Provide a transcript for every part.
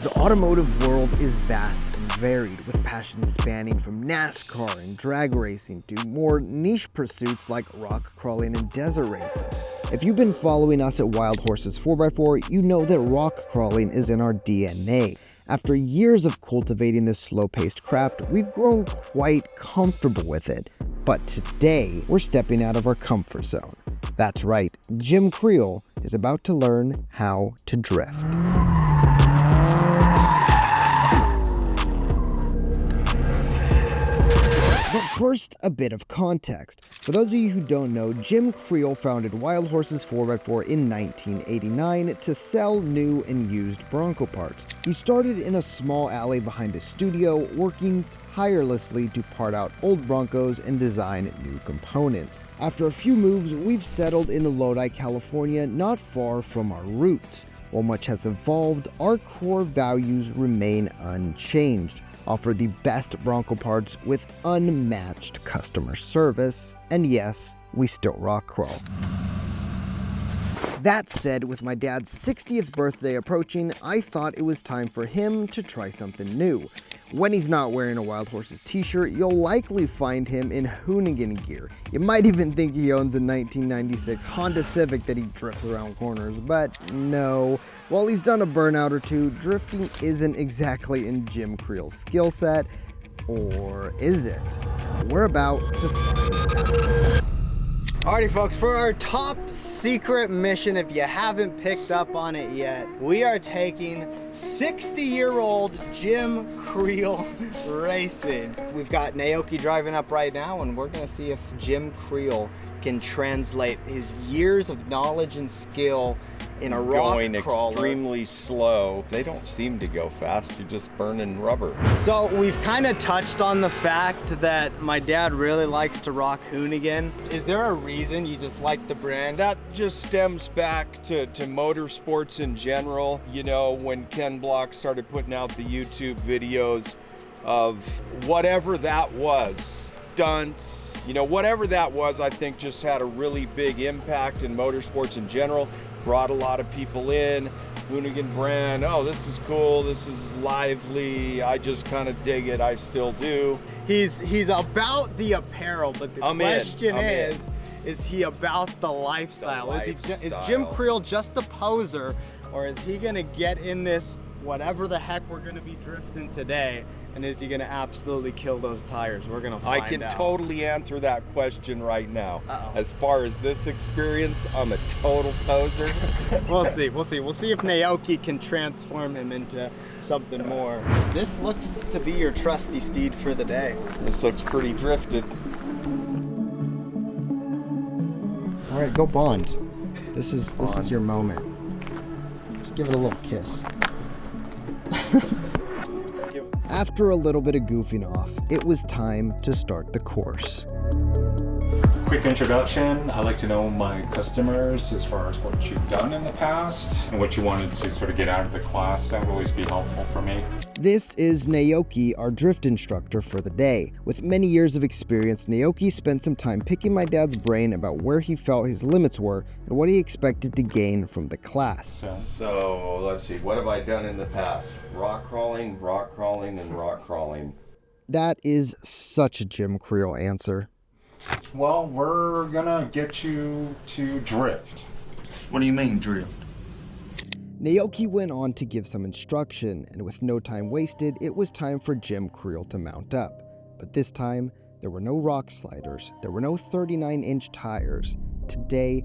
The automotive world is vast and varied, with passions spanning from NASCAR and drag racing to more niche pursuits like rock crawling and desert racing. If you've been following us at Wild Horses 4x4, you know that rock crawling is in our DNA. After years of cultivating this slow-paced craft, we've grown quite comfortable with it. But today, we're stepping out of our comfort zone. That's right, Jim Creel is about to learn how to drift. But first, a bit of context. For those of you who don't know, Jim Creel founded Wild Horses 4x4 in 1989 to sell new and used Bronco parts. He started in a small alley behind his studio, working tirelessly to part out old Broncos and design new components. After a few moves, we've settled in Lodi, California, not far from our roots. While much has evolved, our core values remain unchanged. Offer the best Bronco parts with unmatched customer service, and yes, we still rock crawl. That said, with my dad's 60th birthday approaching, I thought it was time for him to try something new. When he's not wearing a Wild Horses t-shirt, you'll likely find him in Hoonigan gear. You might even think he owns a 1996 Honda Civic that he drifts around corners, but no. While he's done a burnout or two, drifting isn't exactly in Jim Creel's skill set, or is it? We're about to find out. Alrighty folks, for our top secret mission, if you haven't picked up on it yet, we are taking 60-year-old Jim Creel racing. We've got Naoki driving up right now, and we're gonna see if Jim Creel can translate his years of knowledge and skill in a rock going crawler. Extremely slow. They don't seem to go fast, you're just burning rubber. So we've kind of touched on the fact that my dad really likes to rock Hoonigan. Is there a reason you just like the brand? That just stems back to motorsports in general. You know, when Ken Block started putting out the YouTube videos of whatever that was, stunts, you know, whatever that was, I think just had a really big impact in motorsports in general. Brought a lot of people in. Hoonigan brand, oh, this is cool, this is lively, I just kind of dig it, I still do. He's about the apparel, but the question is he about the lifestyle? Is Jim Creel just a poser, or is he gonna get in this whatever the heck we're gonna be drifting today, and is he gonna absolutely kill those tires? We're gonna find out. I can totally answer that question right now. As far as this experience, I'm a total poser. We'll see if Naoki can transform him into something more. This looks to be your trusty steed for the day. This looks pretty drifted. All right, go Bond. This is your moment. Just give it a little kiss. After a little bit of goofing off, it was time to start the course. Quick introduction. I like to know my customers as far as what you've done in the past and what you wanted to sort of get out of the class. That would always be helpful for me. This is Naoki, our drift instructor for the day. With many years of experience, Naoki spent some time picking my dad's brain about where he felt his limits were and what he expected to gain from the class. So let's see, what have I done in the past? Rock crawling, and rock crawling. That is such a Jim Creel answer. Well, we're gonna get you to drift. What do you mean, drift? Naoki went on to give some instruction, and with no time wasted, it was time for Jim Creel to mount up. But this time, there were no rock sliders, there were no 39-inch tires. Today,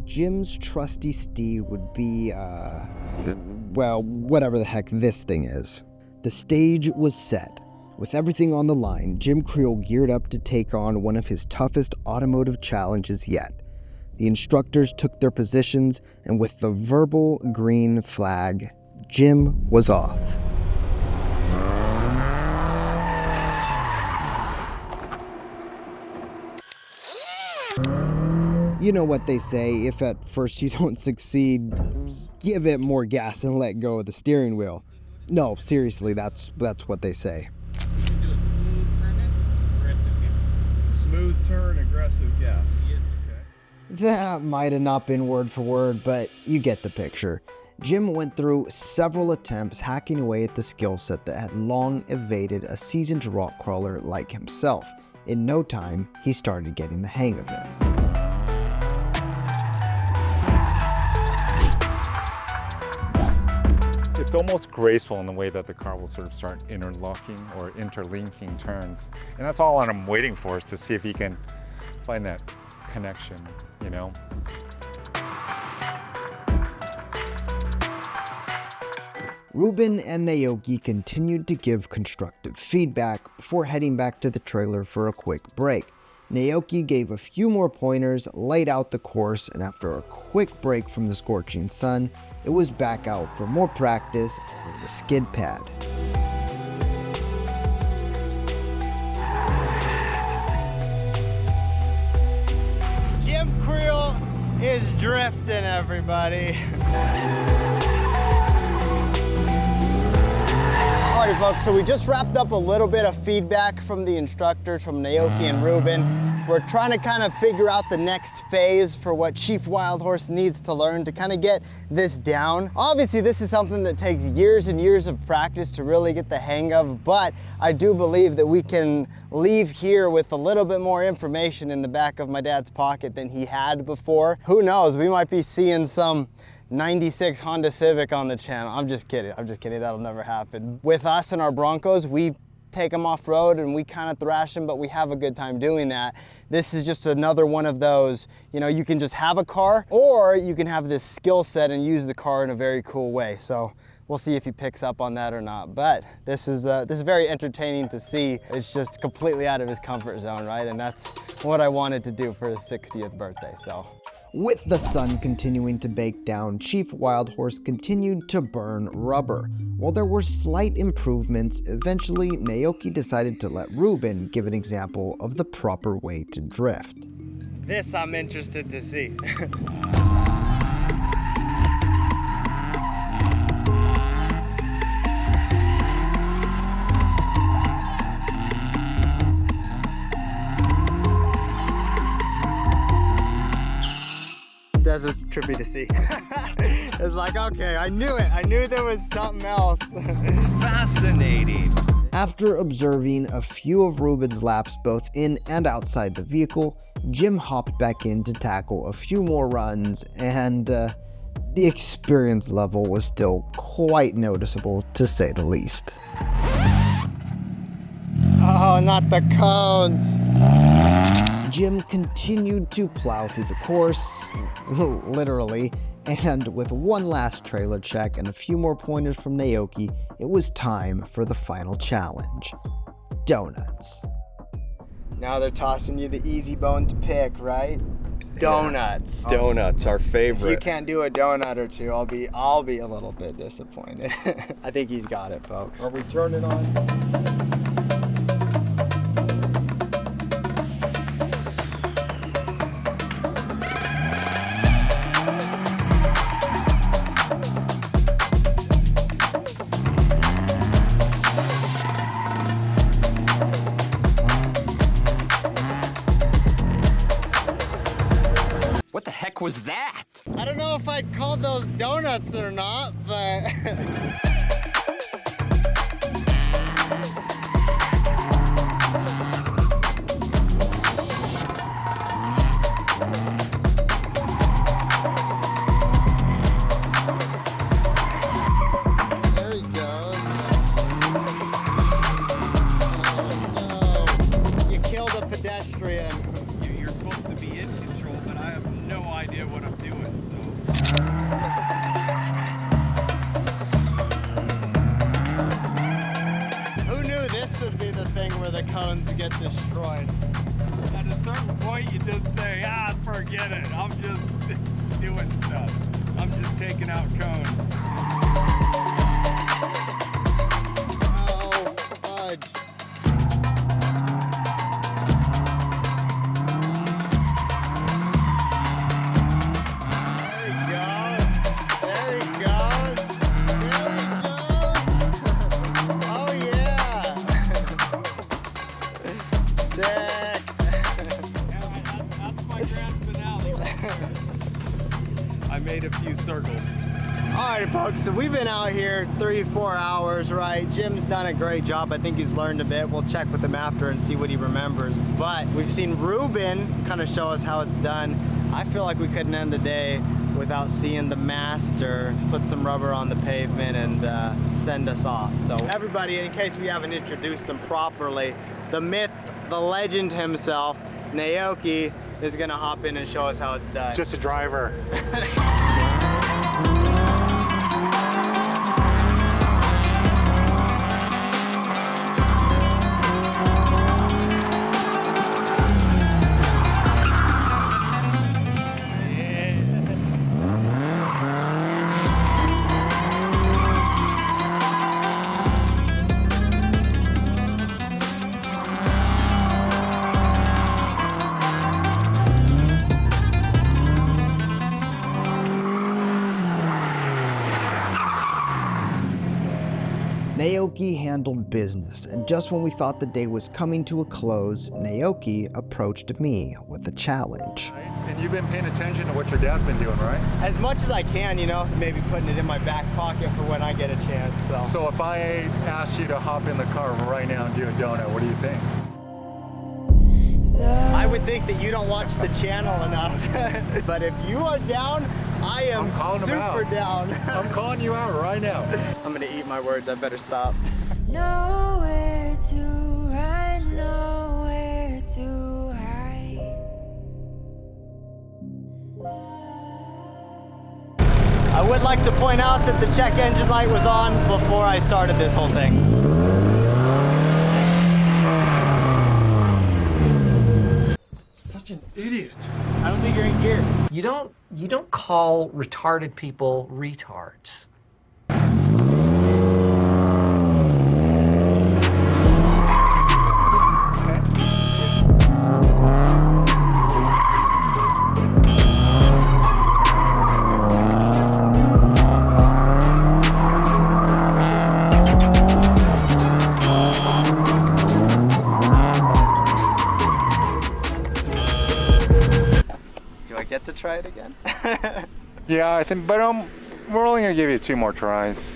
Jim's trusty steed would be, well, whatever the heck this thing is. The stage was set. With everything on the line, Jim Creel geared up to take on one of his toughest automotive challenges yet. The instructors took their positions, and with the verbal green flag, Jim was off. You know what they say, if at first you don't succeed, give it more gas and let go of the steering wheel. No, seriously, that's what they say. Smooth turn, aggressive gas. That might have not been word for word, but you get the picture. Jim went through several attempts hacking away at the skill set that had long evaded a seasoned rock crawler like himself. In no time, he started getting the hang of it. It's almost graceful in the way that the car will sort of start interlocking or interlinking turns. And that's all I'm waiting for, is to see if he can find that connection, you know? Ruben and Naoki continued to give constructive feedback before heading back to the trailer for a quick break. Naoki gave a few more pointers, laid out the course, and after a quick break from the scorching sun, it was back out for more practice on the skid pad. Jim Creel is drifting, everybody. Alrighty folks, so we just wrapped up a little bit of feedback from the instructors, from Naoki and Ruben. We're trying to kind of figure out the next phase for what Chief Wild Horse needs to learn to kind of get this down. Obviously, this is something that takes years and years of practice to really get the hang of, but I do believe that we can leave here with a little bit more information in the back of my dad's pocket than he had before. Who knows, we might be seeing some 96 Honda Civic on the channel. I'm just kidding, that'll never happen. With us and our Broncos, we take them off-road and we kind of thrash them, but we have a good time doing that. This is just another one of those, you know, you can just have a car, or you can have this skill set and use the car in a very cool way. So we'll see if he picks up on that or not. But this is very entertaining to see. It's just completely out of his comfort zone, right? And that's what I wanted to do for his 60th birthday, so. With the sun continuing to bake down, Chief Wild Horse continued to burn rubber. While there were slight improvements, eventually Naoki decided to let Ruben give an example of the proper way to drift. This I'm interested to see. That's what's trippy to see. It's like, okay, I knew it. I knew there was something else. Fascinating. After observing a few of Ruben's laps both in and outside the vehicle, Jim hopped back in to tackle a few more runs, and the experience level was still quite noticeable, to say the least. Oh, not the cones. Jim continued to plow through the course, literally, and with one last trailer check and a few more pointers from Naoki, it was time for the final challenge: donuts. Now they're tossing you the easy bone to pick, right? Donuts. Donuts, our favorite. If you can't do a donut or two, I'll be a little bit disappointed. I think he's got it, folks. Are we turning on? What the heck was that? I don't know if I'd call those donuts or not, but... There he goes. Oh no. You killed a pedestrian. You're supposed to be in control, but I have no idea what I'm doing, so. Who knew this would be the thing where the cones get destroyed? At a certain point, you just say, forget it. I'm just doing stuff. I'm just taking out cones. Oh, fudge. There he goes. There he goes. There he goes. Oh, yeah. Sick. That's my grand finale. I made a few circles. Alright folks, so we've been out here 3-4 hours, right? Jim's done a great job. I think he's learned a bit. We'll check with him after and see what he remembers. But we've seen Ruben kind of show us how it's done. I feel like we couldn't end the day without seeing the master put some rubber on the pavement and send us off. So everybody, in case we haven't introduced him properly, the myth, the legend himself, Naoki, is gonna hop in and show us how it's done. Just a driver. Naoki handled business, and just when we thought the day was coming to a close, Naoki approached me with a challenge. And you've been paying attention to what your dad's been doing, right? As much as I can, you know, maybe putting it in my back pocket for when I get a chance. So if I asked you to hop in the car right now and do a donut, what do you think? I would think that you don't watch the channel enough. But if you are down, I am super down. I'm calling you out right now. I'm gonna eat my words, I better stop. Nowhere to run, nowhere to hide. I would like to point out that the check engine light was on before I started this whole thing. Such an idiot. I don't think you're in gear. You don't call retarded people retards. Get to try it again? Yeah, I think, but we're only gonna give you 2 more tries.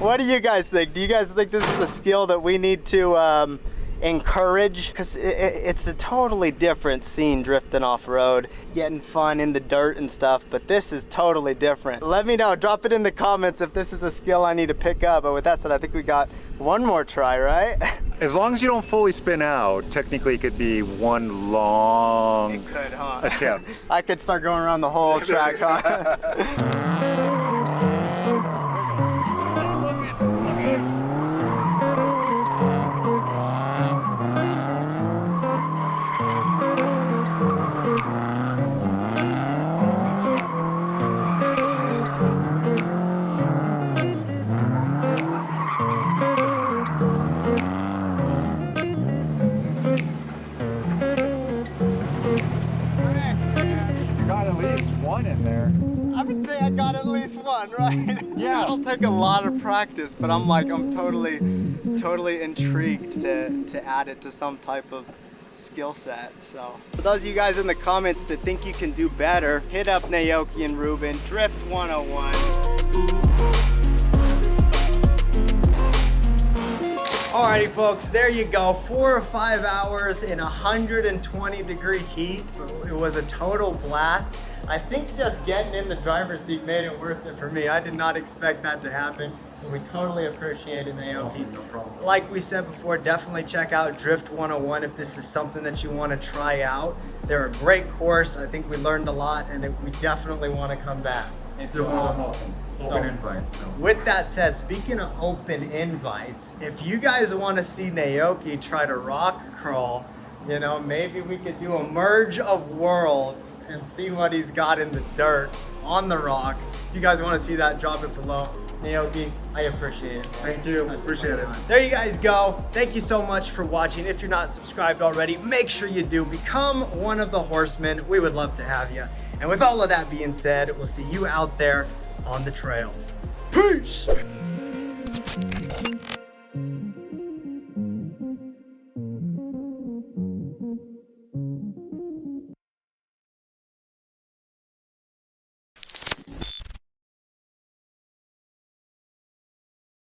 What do you guys think? Do you guys think this is a skill that we need to encourage? Because it's a totally different scene drifting off-road, getting fun in the dirt and stuff, but this is totally different. Let me know, drop it in the comments if this is a skill I need to pick up. But with that said, I think we got one more try, right? As long as you don't fully spin out, technically it could be one long It could, huh? attempt. I could start going around the whole track, huh? In there. I would say I got at least one, right? Yeah. It'll take a lot of practice, but I'm totally intrigued to add it to some type of skill set. So for those of you guys in the comments that think you can do better, hit up Naoki and Ruben, Drift 101. Alrighty folks, there you go. 4 or 5 hours in 120-degree heat. It was a total blast. I think just getting in the driver's seat made it worth it for me. I did not expect that to happen. We totally appreciate it, Naoki. Awesome, no problem. Like we said before, definitely check out Drift 101 if this is something that you want to try out. They're a great course. I think we learned a lot, and we definitely want to come back. They're more than welcome. Open invite. So. With that said, speaking of open invites, if you guys want to see Naoki try to rock crawl, you know, maybe we could do a merge of worlds and see what he's got in the dirt, on the rocks. If you guys want to see that, drop it below. Naoki, I appreciate it. Thank you. Appreciate it. There you guys go. Thank you so much for watching. If you're not subscribed already, make sure you do. Become one of the horsemen. We would love to have you. And with all of that being said, we'll see you out there on the trail. Peace!